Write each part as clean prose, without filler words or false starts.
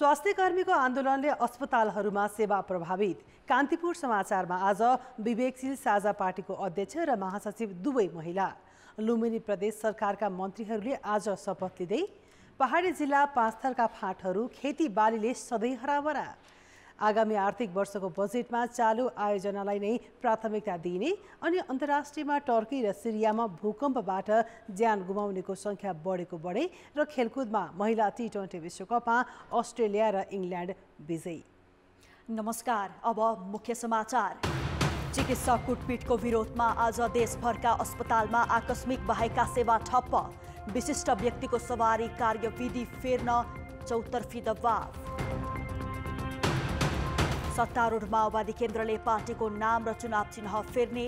स्वास्थ्य कर्मीको आन्दोलनले अस्पतालहरूमा सेवा प्रभावित। कान्तिपुर समाचारमा आज विवेकशील साझा पार्टीको अध्यक्ष र महासचिव दुवै महिला। लुम्बिनी प्रदेश सरकारका मन्त्रीहरूले आज शपथ लिँदै पहाडी जिल्ला पाँचथरका फाँटहरू खेतीबालीले सधैँ हराभरा। आगामी आर्थिक वर्षको बजेटमा चालु आयोजनालाई नै प्राथमिकता दिइने अनि अन्तर्राष्ट्रियमा टर्की र सिरियामा भूकम्पबाट ज्यान गुमाउनेको संख्या बढेको बढे र खेलकुदमा महिला टी20 विश्वकपमा अस्ट्रेलिया र इङ्ल्यान्ड विजयी। नमस्कार, अब मुख्य समाचार। चिकित्सक कुटपिटको विरोधमा आज देशभरका अस्पतालमा आकस्मिक बाहेकका सेवा ठप्प। विशिष्ट व्यक्तिको सवारी कार्यविधि फेर्न चौतर्फी दबाव। सत्तारूढ माओवादी केन्द्रले पार्टीको नाम र चुनाव चिन्ह फेर्ने।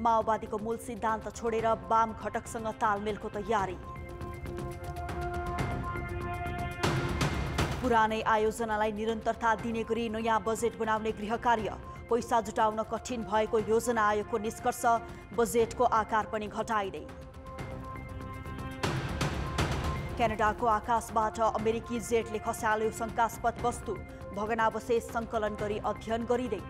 माओवादीको मूल सिद्धान्त छोडेर वाम घटकसँग तालमेलको तयारी। पुरानै आयोजनालाई निरन्तरता दिने गरी नयाँ बजेट बनाउने गृह कार्य। पैसा जुटाउन कठिन भएको योजना आयोगको निष्कर्ष, बजेटको आकार पनि घटाइँदै। क्यानाडाको आकाशबाट अमेरिकी जेटले खसाल्यो शङ्कास्पद वस्तु। भग्नावशेष सङ्कलन गरी अध्ययन गरिँदै।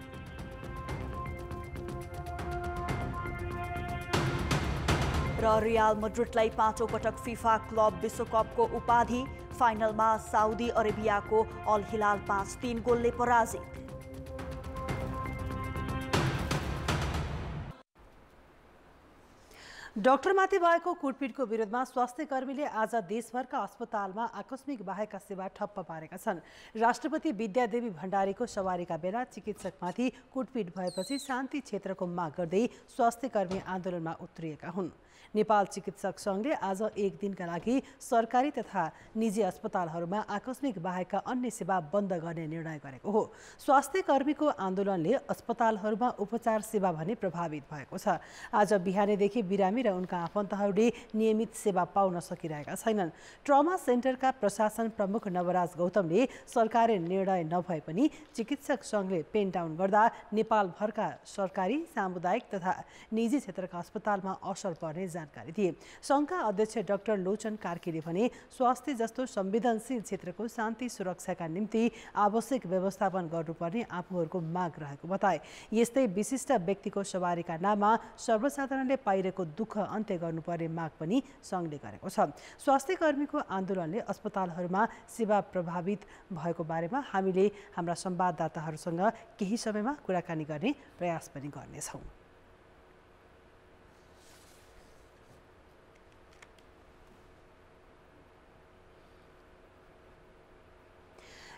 र रियल मड्रिडलाई 5औं पटक फिफा क्लब विश्वकपको उपाधि। फाइनलमा साउदी अरेबियाको अल हिलाल 5-3 गोलले पराजित। डाक्टरमाथि भएको कुटपिटको विरोधमा स्वास्थ्य कर्मीले आज देशभरका अस्पतालमा आकस्मिक बाहेकका सेवा ठप्प पारेका छन्। राष्ट्रपति विद्यादेवी भण्डारीको सवारीका बेला चिकित्सकमाथि कुटपिट भएपछि शान्ति क्षेत्रको माग गर्दै स्वास्थ्य कर्मी आन्दोलनमा उत्रिएका हुन्। नेपाल चिकित्सक सङ्घले आज एक दिनका लागि सरकारी तथा निजी अस्पतालहरूमा आकस्मिक बाहेकका अन्य सेवा बन्द गर्ने निर्णय गरेको हो। स्वास्थ्य कर्मीको आन्दोलनले अस्पतालहरूमा उपचार सेवा भने प्रभावित भएको छ। आज बिहानैदेखि बिरामी र उनका आफन्तहरूले नियमित सेवा पाउन सकिरहेका छैनन्। ट्रमा सेन्टरका प्रशासन प्रमुख नवराज गौतमले सरकारी निर्णय नभए पनि चिकित्सक सङ्घले पेन डाउन गर्दा नेपालभरका सरकारी, सामुदायिक तथा निजी क्षेत्रका अस्पतालमा असर पर्ने जानकारी दिए। सङ्घका अध्यक्ष डाक्टर लोचन कार्कीले भने स्वास्थ्य जस्तो संवेदनशील क्षेत्रको शान्ति सुरक्षाका निम्ति आवश्यक व्यवस्थापन गर्नुपर्ने आफूहरूको माग रहेको बताए। यस्तै विशिष्ट व्यक्तिको सवारीका नाममा सर्वसाधारणले पाइरहेको दुःख अन्त्य गर्नुपर्ने माग पनि सङ्घले गरेको छ। स्वास्थ्य कर्मीको आन्दोलनले अस्पतालहरूमा सेवा प्रभावित भएको बारेमा हामीले हाम्रा संवाददाताहरूसँग केही समयमा कुराकानी गर्ने प्रयास पनि गर्नेछौँ।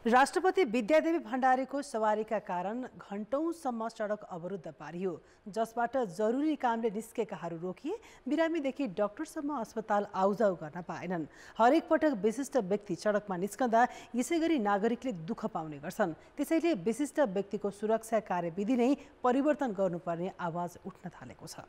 राष्ट्रपति विद्यादेवी भण्डारीको सवारीका कारण घण्टौँसम्म सडक अवरुद्ध पारियो, जसबाट जरुरी कामले निस्केकाहरू रोकिए। बिरामीदेखि डाक्टरसम्म अस्पताल आउजाउ गर्न पाएनन्। हरेक पटक विशिष्ट व्यक्ति सडकमा निस्कँदा यसै गरी नागरिकले दुःख पाउने गर्छन्। त्यसैले विशिष्ट व्यक्तिको सुरक्षा कार्यविधि नै परिवर्तन गर्नुपर्ने आवाज उठ्न थालेको छ।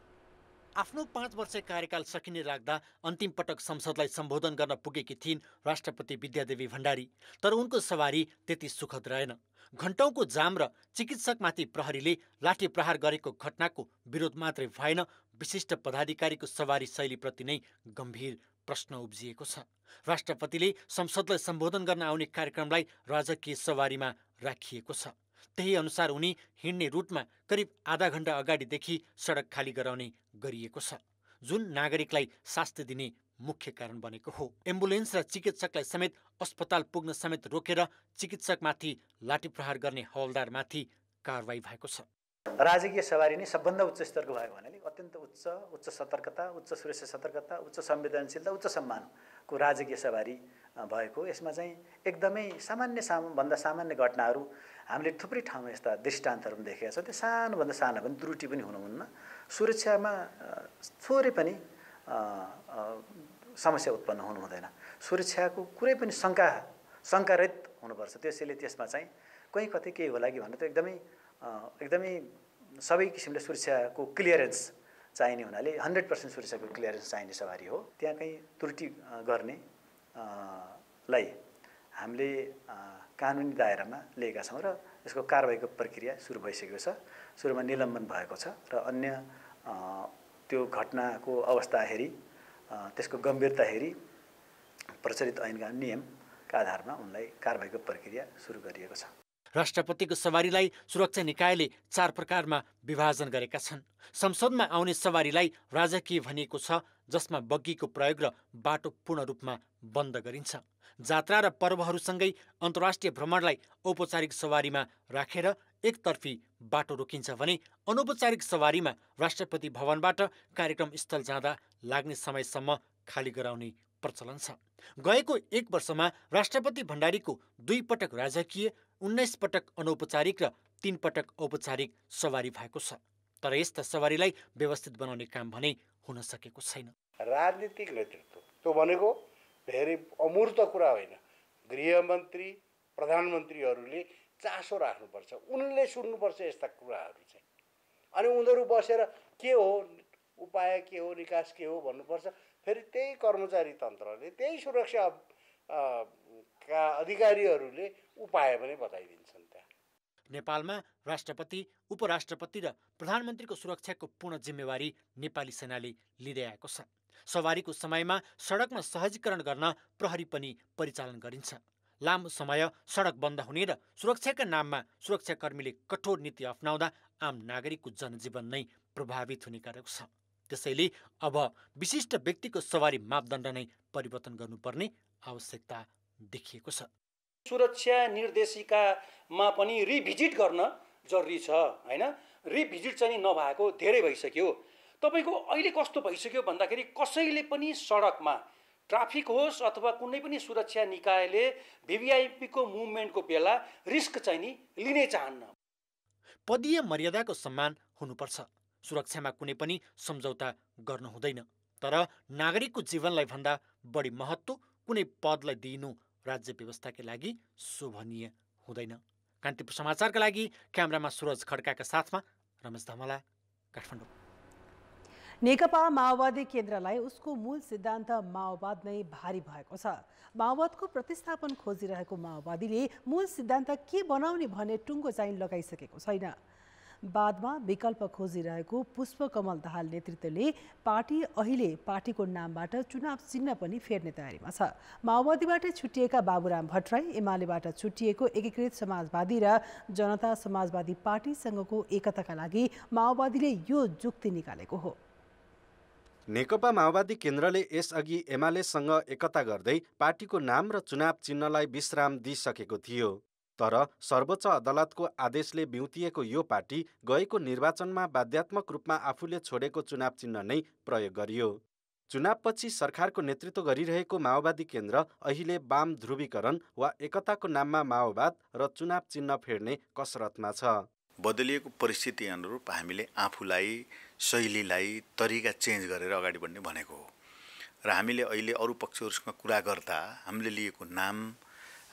आफ्नो 5 वर्ष कार्यकाल सकिने राख्दा अन्तिम पटक संसदलाई सम्बोधन गर्न पुगेकी थिइन् राष्ट्रपति विद्यादेवी भण्डारी। तर उनको सवारी त्यति सुखद रहेन। घण्टौँको जाम र चिकित्सकमाथि प्रहरीले लाठी प्रहार गरेको घटनाको विरोध मात्रै भएन, विशिष्ट पदाधिकारीको सवारी शैलीप्रति नै गम्भीर प्रश्न उब्जिएको छ। राष्ट्रपतिले संसदलाई सम्बोधन गर्न आउने कार्यक्रमलाई राजकीय सवारीमा राखिएको छ। त्यही अनुसार उनी हिँड्ने रुटमा करिब आधा घण्टा अगाडिदेखि सडक खाली गराउने गरिएको छ, जुन नागरिकलाई शास्ति दिने मुख्य कारण बनेको हो। एम्बुलेन्स र चिकित्सकलाई समेत अस्पताल पुग्न समेत रोकेर चिकित्सकमाथि लाठी प्रहार गर्ने हवलदारमाथि कारवाही भएको छ। राजकीय सवारी नै सबभन्दा उच्च स्तरको भयो भनेले अत्यन्त उच्च सतर्कता, उच्च सुरक्षा सतर्कता, उच्च संवेदनशीलता, उच्च सम्मानको राजकीय सवारी भएको। यसमा चाहिँ एकदमै भन्दा सामान्य घटनाहरू हामीले थुप्रै ठाउँमा यस्ता दृष्टान्तहरू पनि देखेका छौँ। त्यो सानोभन्दा सानो पनि त्रुटि पनि हुनुहुन्न। सुरक्षामा थोरै पनि समस्या उत्पन्न हुनु हुँदैन। सुरक्षाको कुनै पनि शङ्कारहित हुनुपर्छ। त्यसैले त्यसमा चाहिँ कहीँ कतै केही होला कि भनेर एकदमै सबै किसिमले सुरक्षाको क्लियरेन्स चाहिने हुनाले 100% सुरक्षाको क्लियरेन्स चाहिने सवारी हो। त्यहाँ कहीँ त्रुटि गर्ने लाई हामीले कानुनी दायरामा लिएका छौँ र यसको कारबाहीको प्रक्रिया सुरु भइसकेको छ। सुरुमा निलम्बन भएको छ र अन्य त्यो घटनाको अवस्था हेरी त्यसको गम्भीरता हेरी प्रचलित ऐनका नियम आधारमा उनलाई कारबाहीको प्रक्रिया सुरु गरिएको छ। राष्ट्रपतिको सवारीलाई सुरक्षा निकायले 4 प्रकारमा विभाजन गरेका छन्। संसदमा आउने सवारीलाई राजकीय भनिएको छ, जसमा बग्गीको प्रयोग र बाटो पूर्ण रूपमा बन्द गरिन्छ। जात्रा र पर्वहरूसँगै अन्तर्राष्ट्रिय भ्रमणलाई औपचारिक सवारीमा राखेर एकतर्फी बाटो रोकिन्छ भने अनौपचारिक सवारीमा राष्ट्रपति भवनबाट कार्यक्रम स्थल जाँदा लाग्ने समयसम्म खाली गराउने प्रचलन छ। गएको 1 वर्षमा राष्ट्रपति भण्डारीको 2 पटक राजकीय, 19 पटक अनौपचारिक र 3 पटक औपचारिक सवारी भएको छ। तर यस्ता सवारीलाई व्यवस्थित बनाउने काम भने हुन सकेको छैन। राजनीतिक नेतृत्व त्यो भनेको धेरै अमूर्त कुरा होइन। गृहमन्त्री, प्रधानमन्त्रीहरूले चासो राख्नुपर्छ, उनले सुन्नुपर्छ यस्ता कुराहरू चाहिँ। अनि उनीहरू बसेर के हो उपाय, के हो निकास, के हो भन्नुपर्छ। फेरि त्यही कर्मचारी तन्त्रले, त्यही सुरक्षा का अधिकारीहरूले उपाय पनि बताइदिन्छन्। त्यहाँ नेपालमा राष्ट्रपति, उपराष्ट्रपति र प्रधानमन्त्रीको सुरक्षाको पूर्ण जिम्मेवारी नेपाली सेनाले लिँदै आएको छ। सवारीको समयमा सडकमा सहजीकरण गर्न प्रहरी पनि परिचालन गरिन्छ। लामो समय सडक बन्द हुने र सुरक्षाका नाममा सुरक्षाकर्मीले कठोर नीति अपनाउँदा आम नागरिकको जनजीवन नै प्रभावित हुने गरेको छ। त्यसैले अब विशिष्ट व्यक्तिको सवारी मापदण्ड नै परिवर्तन गर्नुपर्ने आवश्यकता देखिएको छ। सुरक्षा निर्देशिकामा पनि रिभिजिट गर्न जरुरी छ हैन। रिभिजिट चाहिँ नभएको धेरै भइसक्यो। तपाईको अहिले कस्तो भइसक्यो भन्दाखेरि कसैले पनि सडकमा ट्राफिक होस् अथवा कुनै पनि सुरक्षा निकायले भिभिआइपी को मुभमेन्टको बेला रिस्क चाहिँ नि लिनै चाहन्न। पदीय मर्यादाको सम्मान हुनुपर्छ। सुरक्षामा कुनै पनि सम्झौता गर्नु हुँदैन। तर नागरिकको जीवनलाई भन्दा बढी महत्त्व कुनै पदलाई दिइनु राज्य व्यवस्थाका लागि शोभनीय हुँदैन। कान्तिपुर समाचारका लागि क्यामेरामा सुरज खड्काका साथमा रमेश धमला, काठमाडौँ। नेकपा माओवादी केन्द्रलाई उसको मूल सिद्धान्त माओवाद नै भारी भएको छ। माओवादको प्रतिस्थापन खोजिरहेको माओवादीले मूल सिद्धान्त के बनाउने भन्ने टुङ्गो चाहिँ लगाइसकेको छैन। बादमा विकल्प खोजिरहेको पुष्पकमल दाहाल नेतृत्वले पार्टी अहिले पार्टीको नामबाट चुनाव चिन्ह पनि फेर्ने तयारीमा छ। माओवादीबाट छुट्टिएका बाबुराम भट्टराई एमालेबाट छुट्टिएको एकीकृत समाजवादी र जनता समाजवादी पार्टीसँगको एकताका लागि माओवादीले यो जुक्ति निकालेको हो। नेकपा माओवादी केन्द्रले यसअघि एमालेसँग एकता गर्दै पार्टीको नाम र चुनाव चिन्हलाई विश्राम दिइसकेको थियो। तर सर्वोच्च अदालतको आदेशले बिउतिएको यो पार्टी गएको निर्वाचनमा बाध्यात्मक रूपमा आफूले छोडेको चुनाव चिन्ह नै प्रयोग गरियो। चुनावपछि सरकारको नेतृत्व गरिरहेको माओवादी केन्द्र अहिले वाम ध्रुवीकरण वा एकताको नाममा माओवाद र चुनाव चिन्ह फेर्ने कसरतमा छ। बदलिएको परिस्थिति अनुरूप हामीले आफूलाई, शैलीलाई, तरिका चेन्ज गरेर अगाडि बढ्ने भनेको हो। र हामीले अहिले अरू पक्षहरूसँग कुरा गर्दा हामीले लिएको नाम,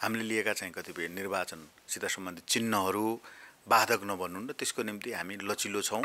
हामीले लिएका चाहिँ कतिपय निर्वाचनसित सम्बन्धित चिन्हहरू बाधक नबन्नुन् र त्यसको निम्ति हामी लचिलो छौँ।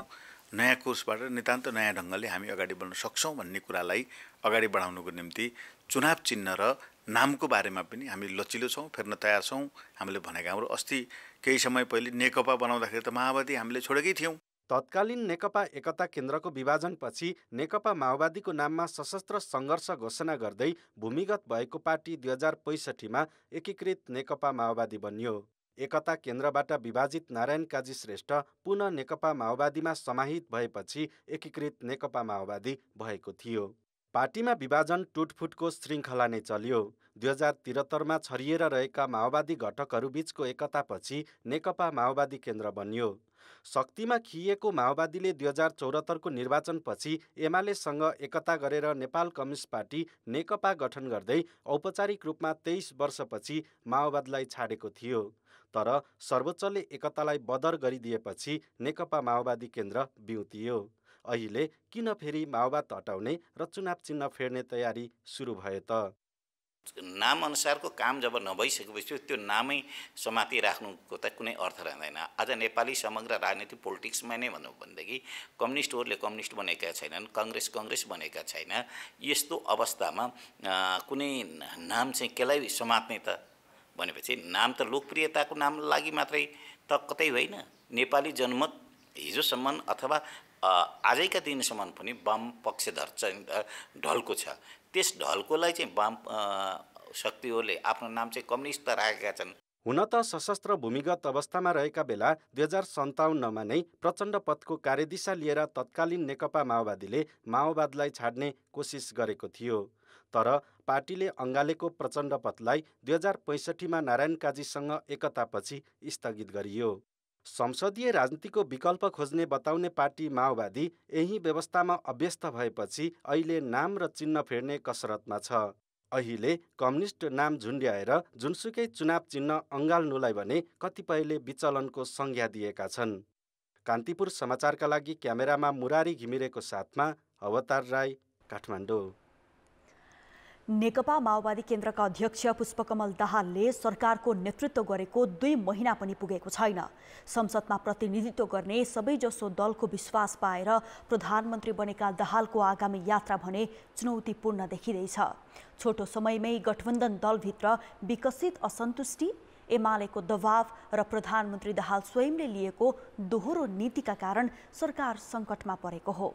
नयाँ कोर्सबाट नितान्त नयाँ ढङ्गले हामी अगाडि बढ्न सक्छौँ भन्ने कुरालाई अगाडि बढाउनुको निम्ति चुनाव चिन्ह र नामको बारेमा पनि हामी लचिलो छौँ, फेर्न तयार छौँ। हामीले भनेका हाम्रो अस्ति केही समय पहिले नेकपा बनाउँदाखेरि त माओवादी हामीले छोडेकै थियौँ। तत्कालीन नेकपा एकता केन्द्रको विभाजनपछि नेकपा माओवादीको नाममा सशस्त्र सङ्घर्ष घोषणा गर्दै भूमिगत भएको पार्टी 2065मा एकीकृत नेकपा माओवादी बन्यो। एकता केन्द्रबाट विभाजित नारायण काजी श्रेष्ठ पुनः नेकपा माओवादीमा समाहित भएपछि एकीकृत नेकपा माओवादी भएको थियो। पार्टीमा विभाजन टुटफुटको श्रृङ्खला नै चल्यो। 2073मा छरिएर रहेका माओवादी घटकहरूबीचको एकतापछि नेकपा माओवादी केन्द्र बन्यो। शक्तिमा खिएको माओवादीले 2074को निर्वाचनपछि एमालेसँग एकता गरेर नेपाल कम्युनिस्ट पार्टी नेकपा गठन गर्दै औपचारिक रूपमा 23 वर्षपछि माओवादीलाई छाडेको थियो। तर सर्वोच्चले एकतालाई बदर गरिदिएपछि नेकपा माओवादी केन्द्र बिउतियो। अहिले किन फेरि माओवाद हटाउने र चुनाव चिन्ह फेर्ने तयारी सुरु भयो त? नाम अनुसारको काम जब नभइसकेपछि त्यो नामै समातिराख्नुको त कुनै अर्थ रहँदैन। आज नेपाली समग्र राजनीति पोलिटिक्समा नै भनौँ भनेदेखि कम्युनिस्टहरूले कम्युनिस्ट बनेका छैनन्, काङ्ग्रेस बनेका छैन। यस्तो अवस्थामा कुनै नाम चाहिँ केलाई समात्ने त भनेपछि नाम त लोकप्रियताको नाम लागि मात्रै त कतै होइन। नेपाली जनमत हिजोसम्म अथवा आजैका दिनसम्म पनि वाम पक्षधर चाहिँ ढल्को छ। त्यस ढल्कोलाई चाहिँ वाम शक्तिहरूले आफ्नो नाम चाहिँ कम्युनिस्ट त राखेका छन्। हुन त सशस्त्र भूमिगत अवस्थामा रहेका बेला 2057मा नै प्रचण्ड पथको कार्यदिशा लिएर तत्कालीन नेकपा माओवादीले माओवादलाई छाड्ने कोसिस गरेको थियो। तर पार्टीले अँगालेको प्रचण्ड पथलाई 2065मा नारायण काजीसँग एकतापछि स्थगित गरियो। संसदीय राजनीतिको विकल्प खोज्ने बताउने पार्टी माओवादी यही व्यवस्थामा अभ्यस्त भएपछि अहिले नाम र चिन्ह फेर्ने कसरतमा छ। अहिले कम्युनिस्ट नाम झुन्ड्याएर जुनसुकै चुनाव चिन्ह अँगाल्नुलाई भने कतिपयले विचलनको संज्ञा दिएका छन्। कान्तिपुर समाचारका लागि क्यामेरामा मुरारी घिमिरेको साथमा अवतार राई, काठमाडौँ। नेकपा माओवादी केन्द्रका अध्यक्ष पुष्पकमल दाहालले सरकारको नेतृत्व गरेको 2 महिना पनि पुगेको छैन। संसदमा प्रतिनिधित्व गर्ने सबैजसो दलको विश्वास पाएर प्रधानमन्त्री बनेका दाहालको आगामी यात्रा भने चुनौतीपूर्ण देखिँदैछ। छोटो समयमै गठबन्धन दलभित्र विकसित असन्तुष्टि, एमालेको दबाव र प्रधानमन्त्री दाहाल स्वयंले लिएको दोहोरो नीतिका कारण सरकार सङ्कटमा परेको हो।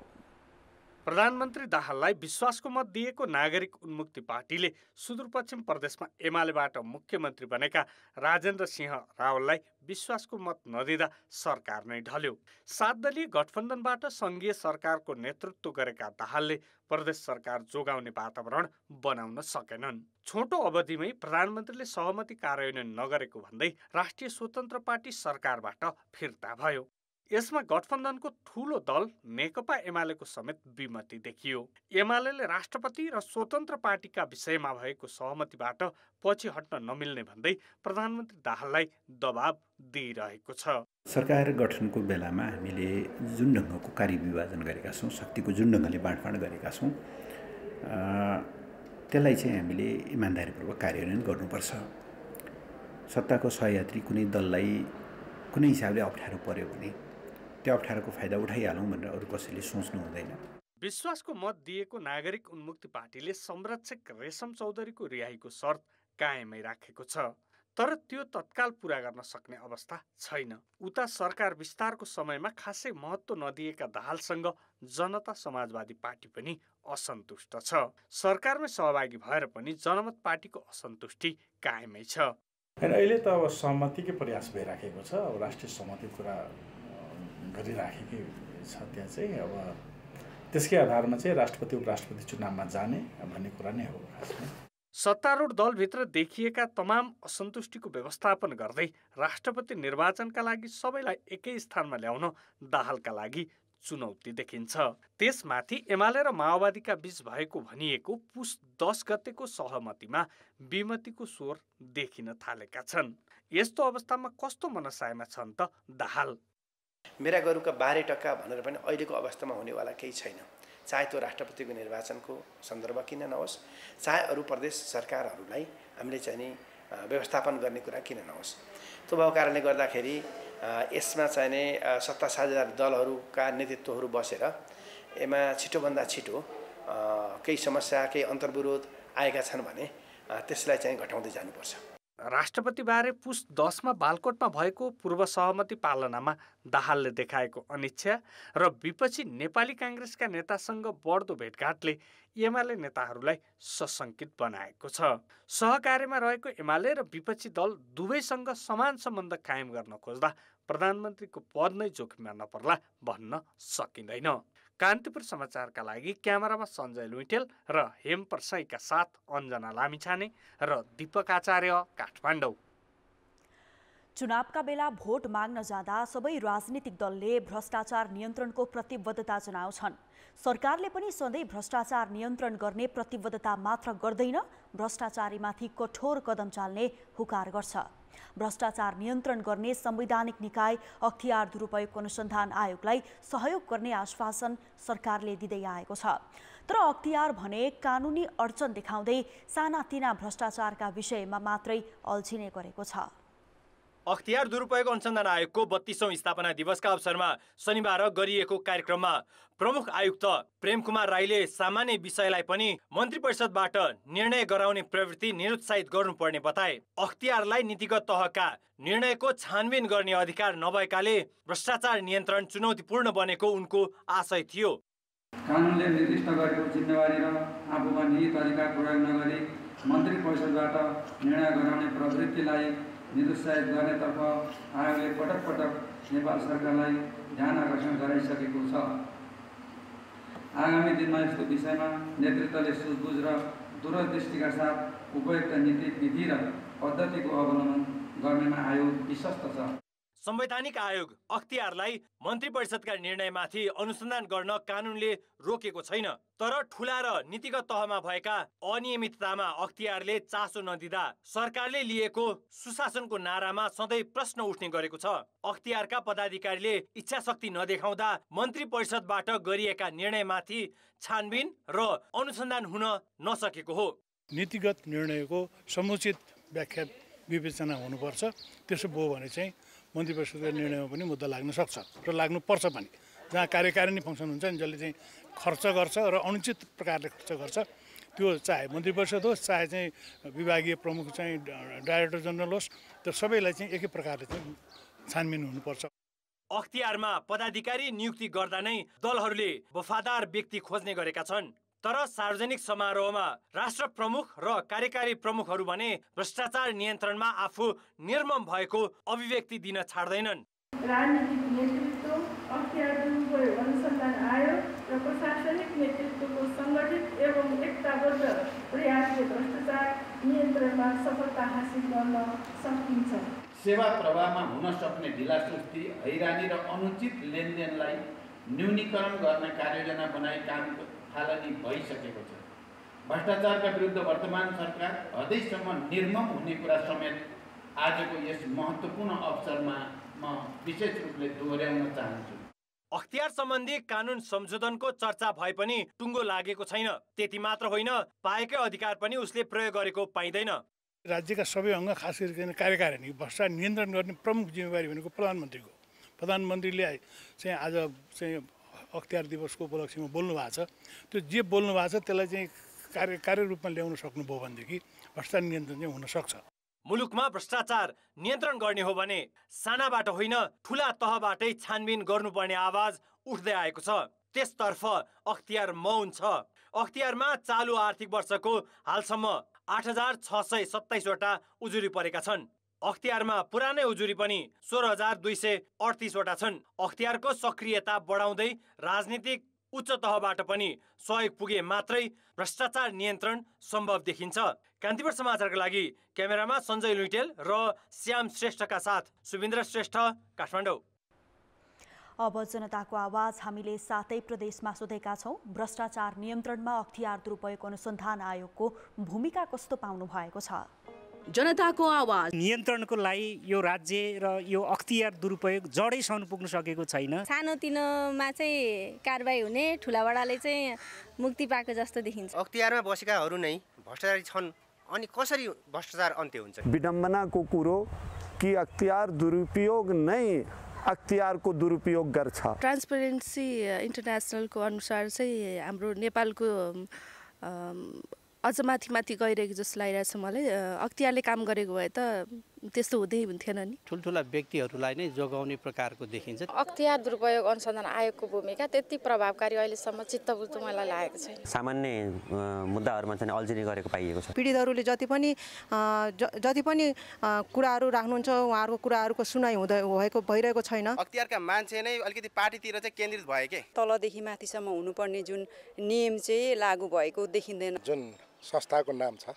प्रधानमन्त्री दाहाललाई विश्वासको मत दिएको नागरिक उन्मुक्ति पार्टीले सुदूरपश्चिम प्रदेशमा एमालेबाट मुख्यमन्त्री बनेका राजेन्द्र सिंह रावललाई विश्वासको मत नदिँदा सरकार नै ढल्यो। 7 दलीय गठबन्धनबाट सङ्घीय सरकारको नेतृत्व गरेका दाहालले प्रदेश सरकार जोगाउने वातावरण बनाउन सकेनन्। छोटो अवधिमै प्रधानमन्त्रीले सहमति कार्यान्वयन नगरेको भन्दै राष्ट्रिय स्वतन्त्र पार्टी सरकारबाट फिर्ता भयो। यसमा गठबन्धनको ठूलो दल नेकपा एमालेको समेत विमति देखियो। एमालेले राष्ट्रपति र स्वतन्त्र पार्टीका विषयमा भएको सहमतिबाट पछि हट्न नमिल्ने भन्दै प्रधानमन्त्री दाहाललाई दबाब दिइरहेको छ। सरकार गठनको बेलामा हामीले जुन ढङ्गको कार्यविभाजन गरेका छौँ, शक्तिको जुन ढङ्गले बाँडफाँड गरेका छौँ, त्यसलाई चाहिँ हामीले इमान्दारीपूर्वक कार्यान्वयन गर्नुपर्छ। सत्ताको सहयात्री कुनै दललाई कुनै हिसाबले अप्ठ्यारो पर्यो भने त्यो अप्ठ्यारोको फाइदा उठाइहालौँ भनेर अरू कसैले सोच्नु हुँदैन। विश्वासको मत दिएको नागरिक उन्मुक्ति पार्टीले संरक्षक रेशम चौधरीको रिहाईको शर्त कायमै राखेको छ। तर त्यो तत्काल पूरा गर्न सक्ने अवस्था छैन। उता सरकार विस्तारको समयमा खासै महत्त्व नदिएका दाहालसँग जनता समाजवादी पार्टी पनि असन्तुष्ट छ। सरकारमै सहभागी भएर पनि जनमत पार्टीको असन्तुष्टि कायमै छ। अहिले त अब सहमतिकै प्रयास भइराखेको छ। अब राष्ट्रिय सहमति कुरा गरिराखेकै छ। त्यहाँ चाहिँ अब त्यसकै आधारमा चाहिँ राष्ट्रपति उपराष्ट्रपति चुनावमा जाने भन्ने कुरा नै हो खासमा। सत्तारूढ दलभित्र देखिएका तमाम असन्तुष्टिको व्यवस्थापन गर्दै राष्ट्रपति निर्वाचनका लागि सबैलाई एकै स्थानमा ल्याउन दाहालका लागि चुनौती देखिन्छ। त्यसमाथि एमाले र माओवादीका बीच भएको भनिएको पुस 10 गतेको सहमतिमा विमतिको स्वर देखिन थालेका छन्। यस्तो अवस्थामा कस्तो मनसायमा छन् त दाहाल? मेरा गरुका 12% भनेर पनि अहिलेको अवस्थामा हुनेवाला केही छैन। चाहे त्यो राष्ट्रपतिको निर्वाचनको सन्दर्भ किन नहोस्, चाहे अरू प्रदेश सरकारहरूलाई हामीले चाहिँ नि व्यवस्थापन गर्ने कुरा किन नहोस्। त्यो भएको कारणले गर्दाखेरि यसमा चाहिने सत्ता साझेदार दलहरूका नेतृत्वहरू बसेर यसमा छिटोभन्दा छिटो केही समस्या, केही अन्तर्विरोध आएका छन् भने त्यसलाई चाहिँ घटाउँदै जानुपर्छ। राष्ट्रपतिबारे पुस 10मा बालकोटमा भएको पूर्व सहमति पालनामा दाहालले देखाएको अनिच्छा र विपक्षी नेपाली काङ्ग्रेसका नेतासँग बढ्दो भेटघाटले एमाले नेताहरूलाई सशङ्कित बनाएको छ। सहकार्यमा रहेको एमाले र विपक्षी दल दुवैसँग समान सम्बन्ध कायम गर्न खोज्दा प्रधानमन्त्रीको पद नै जोखिममा नपर्ला भन्न सकिँदैन। कान्तिपुर समाचारका लागि क्यामेरामा सञ्जय लुइटेल र हेम परसाईका साथ अञ्जना लामिछाने र दीपक आचार्य, काठमाडौँ। चुनावका बेला भोट माग्न जाँदा सबै राजनीतिक दलले भ्रष्टाचार नियन्त्रणको प्रतिबद्धता जनाउँछन्। सरकारले पनि सधैँ भ्रष्टाचार नियन्त्रण गर्ने प्रतिबद्धता मात्र गर्दैन, भ्रष्टाचारीमाथि कठोर कदम चाल्ने हुकार गर्छ। भ्रष्टाचार नियन्त्रण गर्ने संवैधानिक निकाय अख्तियार दुरुपयोग अनुसन्धान आयोगलाई सहयोग गर्ने आश्वासन सरकारले दिँदै आएको छ। तर अख्तियार भने कानुनी अडचन देखाउँदै सानातिना भ्रष्टाचारका विषयमा मात्रै अल्झिने गरेको छ। अख्तियार दुरुपयोग अनुसन्धान आयोगको 32औं स्थापना दिवसका अवसरमा शनिबार गरिएको कार्यक्रममा प्रमुख आयुक्त प्रेम कुमार राईले सामान्य विषयलाई पनि मन्त्री परिषदबाट निर्णय गराउने प्रवृत्ति निरुत्साहित गर्नुपर्ने बताए। अख्तियारलाई नीतिगत तहका निर्णयको छानबिन गर्ने अधिकार नभएकाले भ्रष्टाचार नियन्त्रण चुनौतीपूर्ण बनेको उनको आशय थियो। कानुनले निर्दिष्ट गरेको जिम्मेवारी र आफूमा निहित अधिकार प्रयोग नगरी मन्त्री परिषदबाट निर्णय गराउने प्रवृत्तिलाई निरुत्साहित गर्नेतर्फ आयोगले पटक पटक नेपाल सरकारलाई ध्यान आकर्षण गराइसकेको छ। आगामी दिनमा यस्तो विषयमा नेतृत्वले सुझबुझ र दूरदृष्टिका साथ उपयुक्त नीति विधि र पद्धतिको अवलम्बन गर्नेमा आयोग विश्वस्त छ। संवैधानिक आयोग अख्तियारलाई मन्त्री परिषदका निर्णयमाथि अनुसन्धान गर्न कानुनले रोकेको छैन, तर ठूला र नीतिगत तहमा भएका अनियमिततामा अख्तियारले चासो नदिँदा सरकारले लिएको सुशासनको नारामा सधैँ प्रश्न उठ्ने गरेको छ। अख्तियारका पदाधिकारीले इच्छाशक्ति नदेखाउँदा मन्त्री परिषदबाट गरिएका निर्णयमाथि छानबिन र अनुसन्धान हुन नसकेको हो। नीतिगत निर्णयको समुचित व्याख्या विवेचना हुनुपर्छ। त्यसो भयो भने चाहिँ मन्त्री परिषदको निर्णयमा पनि मुद्दा लाग्न सक्छ र लाग्नुपर्छ पनि। जहाँ कार्यकारिणी फङ्सन हुन्छ नि, जसले चाहिँ खर्च गर्छ र अनुचित प्रकारले खर्च गर्छ, त्यो चाहे मन्त्री परिषद होस् चाहे चाहिँ विभागीय प्रमुख चाहिँ डाइरेक्टर जनरल होस्, त्यो सबैलाई चाहिँ एकै प्रकारले चाहिँ छानबिन हुनुपर्छ। अख्तियारमा पदाधिकारी नियुक्ति गर्दा नै दलहरूले वफादार व्यक्ति खोज्ने गरेका छन्, तर सार्वजनिक समारोहमा राष्ट्र प्रमुख र कार्यकारी प्रमुखहरू भने भ्रष्टाचार नियन्त्रणमा आफू निर्मम भएको अभिव्यक्ति दिन छाड्दैनन्। राजनीतिक नेतृत्व, अख्तियार दुरुपयोग अनुसन्धान आयोग र प्रशासनिक नेतृत्वको सङ्गठित एवं एकताबद्ध प्रयासले भ्रष्टाचार नियन्त्रणमा सफलता हासिल गर्न सकिन्छ। सेवा प्रवाहमा हुन सक्ने ढिलासुस्ती, हैरानी र अनुचित लेनदेनलाई न्यूनीकरण गर्ने कार्ययोजना बनाई काम थालनी भइसकेको छ। भ्रष्टाचारका विरुद्ध वर्तमान सरकार हदैसम्म निर्मम हुने कुरा समेत आजको यस महत्त्वपूर्ण अवसरमा म विशेष रूपले दोहोर्याउन चाहन्छु। अख्तियार सम्बन्धी कानुन संशोधनको चर्चा भए पनि टुङ्गो लागेको छैन। त्यति मात्र होइन, पाएकै अधिकार पनि उसले प्रयोग गरेको पाइँदैन। राज्यका सबै अङ्ग, खास गरी कार्यकारिणी, भ्रष्टाचार नियन्त्रण गर्ने प्रमुख जिम्मेवारी भनेको प्रधानमन्त्रीको। प्रधानमन्त्रीले चाहिँ आज चाहिँ अख्तियार दिवसको उपलक्ष्यमा बोल्नु भएको छ। त्यो जे बोल्नु भएको छ त्यसलाई चाहिँ कार्य रूपमा ल्याउन सक्नुभयो भनेदेखि भ्रष्टाचार नियन्त्रण चाहिँ हुनसक्छ। मुलुकमा भ्रष्टाचार नियन्त्रण गर्ने हो भने सानाबाट होइन, ठुला तहबाटै छानबिन गर्नुपर्ने आवाज उठ्दै आएको छ। त्यसतर्फ अख्तियार मौन छ। अख्तियारमा चालु आर्थिक वर्षको हालसम्म 8627 वटा उजुरी परेका छन्। अख्तियारमा पुरानै उजुरी पनि 16238 वटा छन्। अख्तियारको सक्रियता बढाउँदै राजनीतिक उच्च तहबाट पनि सहयोग पुगे मात्रै भ्रष्टाचार नियन्त्रण सम्भव देखिन्छ। कान्तिपुर समाचारका लागि क्यामेरामा सञ्जय लुइटेल र श्याम श्रेष्ठका साथ सुबिन्द्र श्रेष्ठ, काठमाडौँ। अब जनताको आवाज हामीले 7 प्रदेशमा सोधेका छौँ। भ्रष्टाचार नियन्त्रणमा अख्तियार दुरुपयोग अनुसन्धान आयोगको भूमिका कस्तो पाउनु भएको छ? जनताको आवाज नियन्त्रणको लागि यो राज्य र यो अख्तियार दुरुपयोग जडैसम्म पुग्न सकेको छैन। सानोतिनोमा चाहिँ कारबाही हुने, ठुलाबडाले चाहिँ मुक्ति पाएको जस्तो देखिन्छ। अख्तियारमा बसेकाहरू नै भ्रष्टाचारी छन्, अनि कसरी भ्रष्टाचार अन्त्य हुन्छ? विडम्बनाको कुरो कि अख्तियार दुरुपयोग नै अख्तियारको दुरुपयोग गर्छ। ट्रान्सपेरेन्सी इन्टरनेसनलको अनुसार चाहिँ हाम्रो नेपालको अझ माथि गइरहेको जस्तो लागिरहेछ मलाई। अख्तियारले काम गरेको भए त त्यस्तो हुँदै हुन्थेन नि। ठुल्ठुला व्यक्तिहरूलाई नै जोगाउने प्रकारको देखिन्छ। अख्तियार दुरुपयोग अनुसन्धान आयोगको भूमिका त्यति प्रभावकारी अहिलेसम्म चित्तबुझ्दो मलाई लागेको छैन। सामान्य मुद्दाहरूमा चाहिँ अल्झिने गरेको पाइएको छ। पीडितहरूले जति पनि कुराहरू राख्नुहुन्छ, उहाँहरूको कुराहरूको सुनाइ भइरहेको छैन। अख्तियारका मान्छे नै अलिकति पार्टीतिर चाहिँ केन्द्रित भए के तलदेखि माथिसम्म हुनुपर्ने जुन नियम चाहिँ लागू भएको देखिँदैन। जुन संस्थाको नाम छ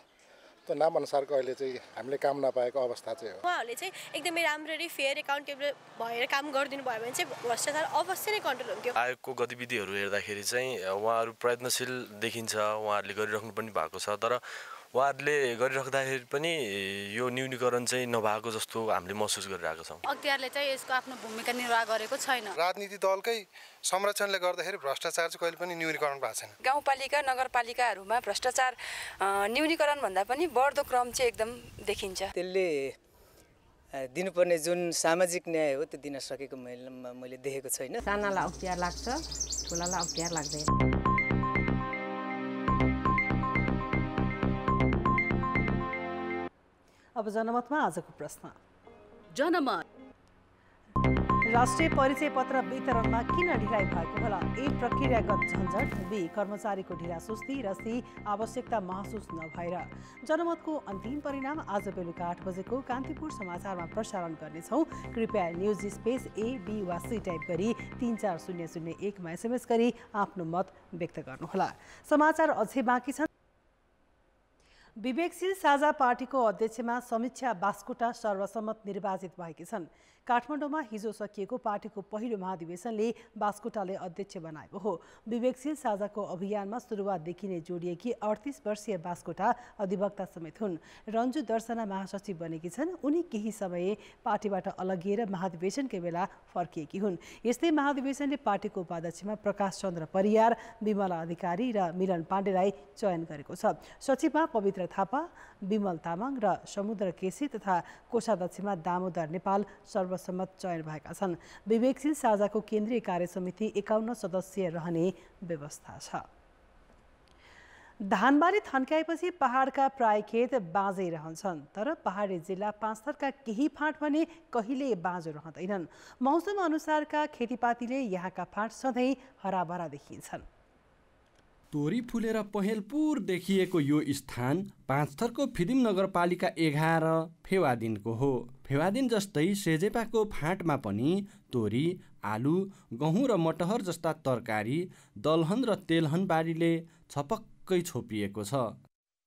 त्यो नाम अनुसारको अहिले चाहिँ हामीले काम नपाएको अवस्था चाहिँ हो। उहाँहरूले चाहिँ एकदमै राम्ररी फेयर एकाउन्टेबल भएर काम गरिदिनु भयो भने चाहिँ भ्रष्टाचार अवश्य नै कन्ट्रोल हुन्थ्यो। आयोगको गतिविधिहरू हेर्दाखेरि चाहिँ उहाँहरू प्रयत्नशील देखिन्छ, उहाँहरूले गरिराख्नु पनि भएको छ, तर उहाँहरूले गरिराख्दाखेरि पनि यो न्यूनीकरण चाहिँ नभएको जस्तो हामीले महसुस गरिरहेको छौँ। अख्तियारले चाहिँ यसको आफ्नो भूमिका निर्वाह गरेको छैन। राजनीति दलकै संरक्षणले गर्दाखेरि भ्रष्टाचार चाहिँ कहिले पनि न्यूनीकरण भएको छैन। गाउँपालिका नगरपालिकाहरूमा भ्रष्टाचार न्यूनीकरण भन्दा पनि बढ्दो क्रम चाहिँ एकदम देखिन्छ। त्यसले दिनुपर्ने जुन सामाजिक न्याय हो त्यो दिन सकेको मैले देखेको छैन। सानालाई अख्तियार लाग्छ, ठुलालाई अख्तियार लाग्दैन। अब जनमतमा आजको प्रश्न। जनमत राष्ट्रिय परिचय पत्र वितरणमा किन ढिलाइ भएको होला? ए, प्रक्रियागत झन्झट, बी, कर्मचारीको ढिला सुस्ती र सी, आवश्यकता महसुस नभएर। जनमतको अन्तिम परिणाम आज बेलुका 8 बजेको कान्तिपुर समाचारमा प्रसारण गर्नेछौँ। कृपया न्युज स्पेस ए, बी वा सी टाइप गरी 34001 मा एसएमएस गरी आफ्नो मत व्यक्त गर्नुहोला। समाचार अझै बाँकी छन्। विवेकशील साझा पार्टीको अध्यक्षमा समीक्षा बास्कोटा सर्वसम्मत निर्वाचित भएकी छन्। काठमाडौँमा हिजो सकिएको पार्टीको पहिलो महाधिवेशनले बास्कोटाले अध्यक्ष बनाएको हो। विवेकशील साझाको अभियानमा सुरुवातदेखि नै जोडिएकी 38 वर्षीय बास्कोटा अधिवक्ता समेत हुन्। रन्जु दर्शना महासचिव बनेकी छन्। उनी केही समय पार्टीबाट अलगिएर महाधिवेशनकै बेला फर्किएकी हुन्। यस्तै महाधिवेशनले पार्टीको उपाध्यक्षमा प्रकाश चन्द्र परियार, विमला अधिकारी र मिलन पाण्डेलाई चयन गरेको छ। सचिवमा पवित्र थापा, विमल तामाङ र समुद्र केसी तथा कोषाध्यक्षमा दामोदर नेपाल सर्वसम्मत चयन भएका छन्। विवेकशील साझाको केन्द्रीय कार्यसमिति 51 सदस्यीय रहने व्यवस्था छ। धानबारी थन्काएपछि पहाडका प्राय खेत बाँझै रहन्छन्, तर पहाडी जिल्ला पाँचथरका केही फाँट भने कहिले बाँझो रहँदैनन्। मौसम अनुसारका खेतीपातीले यहाँका फाँट सधैँ हराभरा देखिन्छन्। तोरी फुलेर पहेलपुर देखिएको यो स्थान पाँचथरको फिदिम नगरपालिका 11 फेवादिनको हो। फेवादिन जस्तै सेजेपाको फाँटमा पनि तोरी, आलु, गहुँ र मटहर जस्ता तरकारी, दलहन र तेलहन बारीले छपक्कै छोपिएको छ।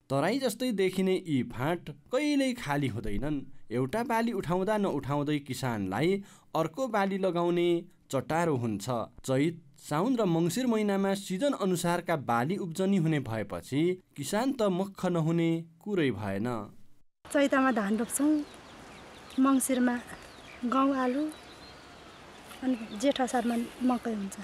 तराई जस्तै देखिने यी फाँट कहिल्यै खाली हुँदैनन्। एउटा बाली उठाउँदा नउठाउँदै किसानलाई अर्को बाली लगाउने चटारो हुन्छ। चैत, साउन र मङ्सिर महिनामा सिजन अनुसारका बाली उब्जनी हुने भएपछि किसान त मख नहुने कुरै भएन। चैतमा धान रोप्छौँ, मङ्सिरमा गहुँ आलु अनि जेठ असारमा मकै हुन्छ।